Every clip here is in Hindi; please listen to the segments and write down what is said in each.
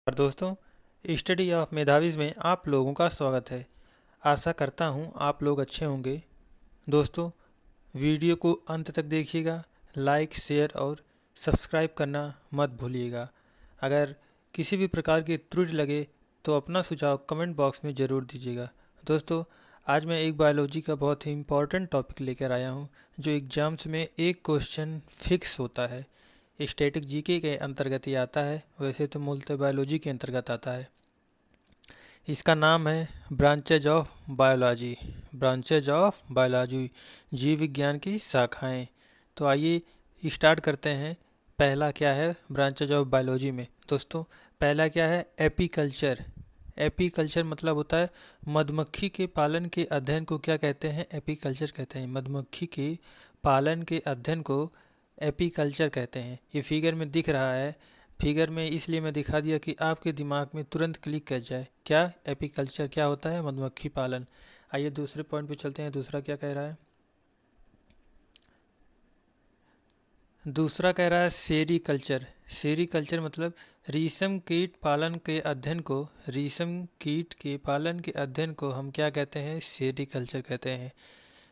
और दोस्तों, स्टडी ऑफ मेधावीज़ में आप लोगों का स्वागत है। आशा करता हूँ आप लोग अच्छे होंगे। दोस्तों, वीडियो को अंत तक देखिएगा, लाइक शेयर और सब्सक्राइब करना मत भूलिएगा। अगर किसी भी प्रकार की त्रुटि लगे तो अपना सुझाव कमेंट बॉक्स में ज़रूर दीजिएगा। दोस्तों, आज मैं एक बायोलॉजी का बहुत ही इम्पोर्टेंट टॉपिक लेकर आया हूँ जो एग्जाम्स में एक क्वेश्चन फिक्स होता है। स्टैटिक जीके के अंतर्गत ही आता है, वैसे तो मूलतः बायोलॉजी के अंतर्गत आता है। इसका नाम है branches of biology. Branches of biology, जीव विज्ञान की शाखाएं। तो आइए स्टार्ट करते हैं। पहला क्या है ब्रांचेज ऑफ बायोलॉजी में? दोस्तों, पहला क्या है? एपीकल्चर। एपीकल्चर मतलब होता है मधुमक्खी के पालन के अध्ययन को क्या कहते हैं? एपीकल्चर कहते हैं। मधुमक्खी के पालन के अध्ययन को एपीकल्चर कहते हैं। ये फिगर में दिख रहा है। फिगर में इसलिए मैं दिखा दिया कि आपके दिमाग में तुरंत क्लिक कर जाए। क्या एपीकल्चर क्या होता है? मधुमक्खी पालन। आइए दूसरे पॉइंट पे चलते हैं। दूसरा क्या कह रहा है? दूसरा कह रहा है सेरीकल्चर। सेरीकल्चर मतलब रेशम कीट पालन के अध्ययन को, रेशम कीट के पालन के अध्ययन को हम क्या कहते हैं? सेरीकल्चर कहते हैं।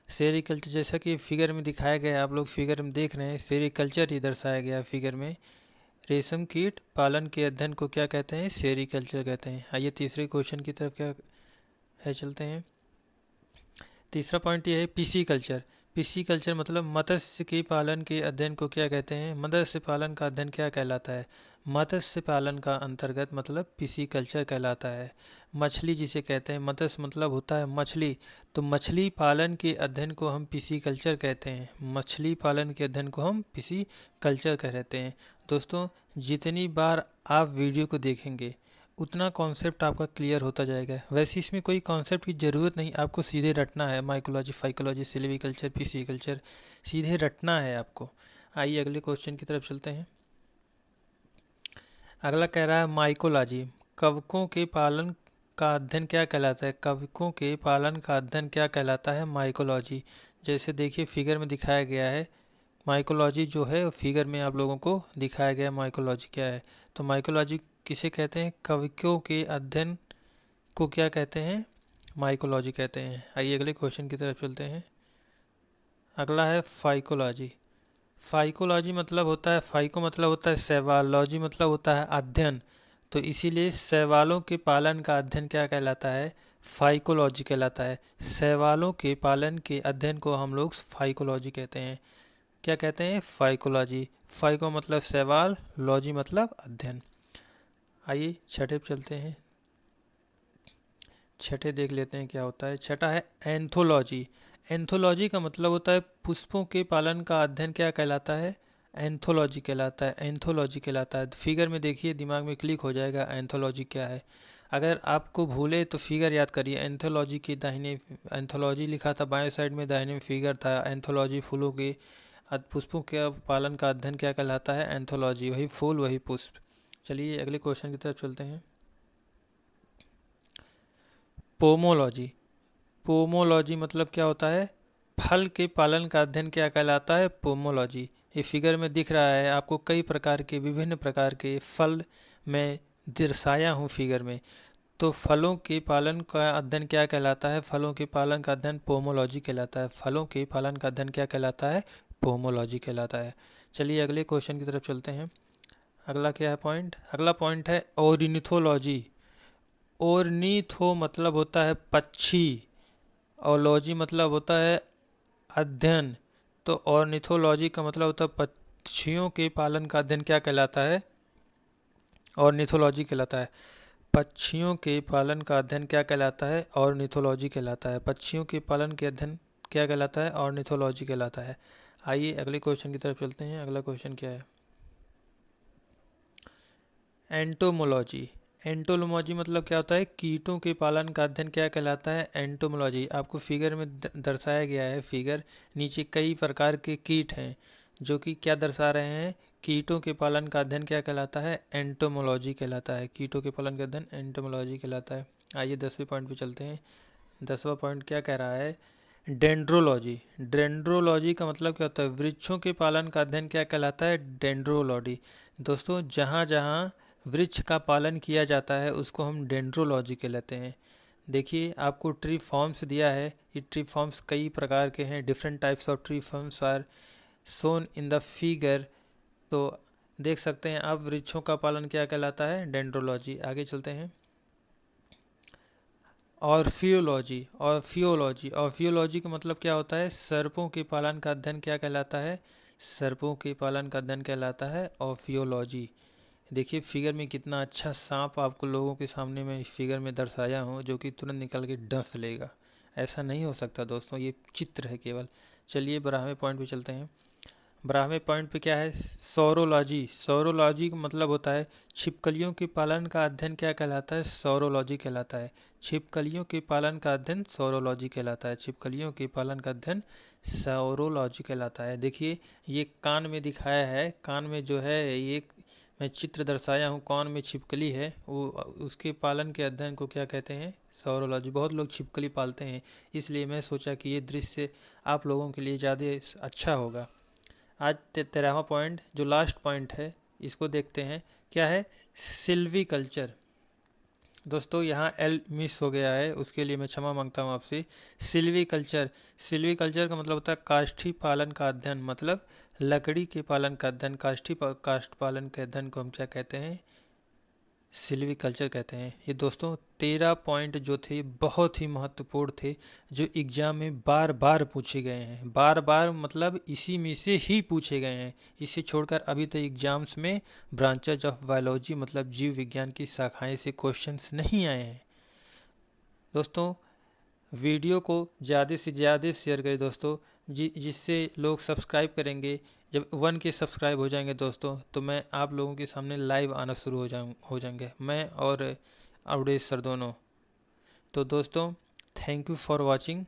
सेरीकल्चर जैसा कि फिगर में दिखाया गया है, आप लोग फिगर में देख रहे हैं, सेरीकल्चर ही दर्शाया गया है फिगर में। रेशम कीट पालन के अध्ययन को क्या कहते हैं? सेरीकल्चर कहते हैं। आइए तीसरे क्वेश्चन की तरफ क्या है चलते हैं। तीसरा पॉइंट ये है पिसीकल्चर। पिसीकल्चर मतलब मत्स्य के पालन के अध्ययन को क्या कहते हैं? मत्स्य पालन का अध्ययन क्या कहलाता है? मत्स्य पालन का अंतर्गत मतलब पिसीकल्चर कहलाता है। मछली जिसे कहते हैं, मत्स्य मतलब होता है मछली, तो मछली पालन के अध्ययन को हम पिसीकल्चर कहते हैं। मछली पालन के अध्ययन को हम पिसीकल्चर कहते हैं। दोस्तों, जितनी बार आप वीडियो को देखेंगे उतना कॉन्सेप्ट आपका क्लियर होता जाएगा। वैसे इसमें कोई कॉन्सेप्ट की ज़रूरत नहीं, आपको सीधे रटना है। माइकोलॉजी, फाइकोलॉजी, सिल्वीकल्चर, पिसीकल्चर सीधे रटना है आपको। आइए अगले क्वेश्चन की तरफ चलते हैं। अगला कह रहा है माइकोलॉजी। कवकों के पालन का अध्ययन क्या कहलाता है? कवकों के पालन का अध्ययन क्या कहलाता है? माइकोलॉजी। जैसे देखिए फिगर में दिखाया गया है, माइकोलॉजी जो है फिगर में आप लोगों को दिखाया गया माइकोलॉजी क्या है। तो माइकोलॉजी किसे कहते हैं? कवकों के अध्ययन को क्या कहते हैं? माइकोलॉजी कहते हैं। आइए अगले क्वेश्चन की तरफ चलते हैं। अगला है फाइकोलॉजी। फाइकोलॉजी मतलब होता है, फाइको मतलब होता है शैवाल, लॉजी मतलब होता है अध्ययन, तो इसीलिए शैवालों के पालन का अध्ययन क्या कहलाता है? फाइकोलॉजी कहलाता है। शैवालों के पालन के अध्ययन को हम लोग फाइकोलॉजी कहते हैं। क्या कहते हैं? फाइकोलॉजी। फाइको मतलब शैवाल, लॉजी मतलब अध्ययन। आइए छठे पे चलते हैं। छठे देख लेते हैं क्या होता है। छठा है एंथोलॉजी। एंथोलॉजी का मतलब होता है पुष्पों के पालन का अध्ययन क्या कहलाता है? एंथोलॉजी कहलाता है। एंथोलॉजी कहलाता है। फिगर में देखिए, दिमाग में क्लिक हो जाएगा एंथोलॉजी क्या है। अगर आपको भूले तो फिगर याद करिए। एंथोलॉजी के दाहिने, एंथोलॉजी लिखा था बाएं साइड में, दाहिने में फिगर था। एंथोलॉजी फूलों के, पुष्पों के पालन का अध्ययन क्या कहलाता है? एंथोलॉजी। वही फूल वही पुष्प। चलिए अगले क्वेश्चन की तरफ चलते हैं। पोमोलॉजी। पोमोलॉजी मतलब क्या होता है? फल के पालन का अध्ययन क्या कहलाता है? पोमोलॉजी। ये फिगर में दिख रहा है आपको, कई प्रकार के, विभिन्न प्रकार के फल मैं दर्शाया हूँ फिगर में। तो फलों के पालन का अध्ययन क्या कहलाता है? फलों के पालन का अध्ययन पोमोलॉजी कहलाता है। फलों के पालन का अध्ययन क्या कहलाता है? पोमोलॉजी कहलाता है। चलिए अगले क्वेश्चन की तरफ चलते हैं। अगला क्या है पॉइंट? अगला पॉइंट है ऑर्निथोलॉजी। ऑर्निथो मतलब होता है पक्षी, और लॉजी मतलब होता है अध्ययन। तो ऑर्निथोलॉजी का मतलब होता है पक्षियों के पालन का अध्ययन क्या कहलाता है? ऑर्निथोलॉजी कहलाता है। पक्षियों के पालन का अध्ययन क्या कहलाता है? ऑर्निथोलॉजी कहलाता है। पक्षियों के पालन के अध्ययन क्या कहलाता है? ऑर्निथोलॉजी कहलाता है। आइए अगले क्वेश्चन की तरफ चलते हैं। अगला क्वेश्चन क्या है? एंटोमोलॉजी। एंटोमोलॉजी मतलब क्या होता है? कीटों के पालन का अध्ययन क्या कहलाता है? एंटोमोलॉजी। आपको फिगर में दर्शाया गया है। फिगर नीचे कई प्रकार के कीट हैं जो कि क्या दर्शा रहे हैं? कीटों के पालन का अध्ययन क्या कहलाता है? एंटोमोलॉजी कहलाता है। कीटों के पालन का अध्ययन एंटोमोलॉजी कहलाता है। आइए 10वें पॉइंट पे चलते हैं। 10वां पॉइंट क्या कह रहा है? डेंड्रोलॉजी। डेंड्रोलॉजी का मतलब क्या होता है? वृक्षों के पालन का अध्ययन क्या कहलाता है? डेंड्रोलॉजी। दोस्तों, जहाँ जहाँ वृक्ष का पालन किया जाता है उसको हम डेंड्रोलॉजी कहलाते हैं। देखिए आपको ट्री फॉर्म्स दिया है, ये ट्री फॉर्म्स कई प्रकार के हैं, different types of tree forms are shown in the figure. तो देख सकते हैं आप वृक्षों का पालन क्या कहलाता है, डेंड्रोलॉजी। आगे चलते हैं। ऑर्फियोलॉजी, ऑर्फियोलॉजी का मतलब क्या होता है, सर्पों के पालन का अध्ययन क्या कहलाता है, सर्पों के पालन का अध्ययन कहलाता है ऑर्फियोलॉजी। देखिए फिगर में कितना अच्छा सांप आपको लोगों के सामने में फिगर में दर्शाया हूँ जो कि तुरंत निकल के डंस लेगा। ऐसा नहीं हो सकता दोस्तों, ये चित्र है केवल। चलिए 12वें पॉइंट पे चलते हैं। 12वें पॉइंट पे क्या है, सौरोलॉजी। सौरोलॉजी का मतलब होता है छिपकलियों के पालन का अध्ययन क्या कहलाता है, सौरोलॉजी कहलाता है। छिपकलियों के पालन का अध्ययन सौरोलॉजी कहलाता है। छिपकलियों के पालन का अध्ययन सौरोलॉजी कहलाता है। देखिए ये कान में दिखाया है, कान में जो है ये मैं चित्र दर्शाया हूँ, कान में छिपकली है, वो उसके पालन के अध्ययन को क्या कहते हैं, सौरोलॉजी। बहुत लोग छिपकली पालते हैं, इसलिए मैं सोचा कि ये दृश्य आप लोगों के लिए ज़्यादा अच्छा होगा। आज 13वां पॉइंट जो लास्ट पॉइंट है इसको देखते हैं, क्या है, सिल्वीकल्चर। दोस्तों यहाँ एल मिस हो गया है, उसके लिए मैं क्षमा मांगता हूँ आपसे। सिल्वीकल्चर, सिल्वीकल्चर का मतलब होता है काष्ठी पालन का अध्ययन, मतलब लकड़ी के पालन का अध्ययन। काष्ठ पालन के अध्ययन को हम क्या कहते हैं, सिल्वीकल्चर कहते हैं। ये दोस्तों 13 पॉइंट जो थे बहुत ही महत्वपूर्ण थे, जो एग्जाम में बार बार पूछे गए हैं। बार बार मतलब इसी में से ही पूछे गए हैं, इसे छोड़कर अभी तक एग्जाम्स में ब्रांचेज ऑफ बायोलॉजी मतलब जीव विज्ञान की शाखाएं से क्वेश्चंस नहीं आए हैं। दोस्तों वीडियो को ज़्यादा से ज़्यादा शेयर करें दोस्तों, जिससे लोग सब्सक्राइब करेंगे। जब 1 के सब्सक्राइब हो जाएंगे दोस्तों, तो मैं आप लोगों के सामने लाइव आना शुरू हो जाएंगे, मैं और अवधेश सर दोनों। तो दोस्तों थैंक यू फॉर वॉचिंग।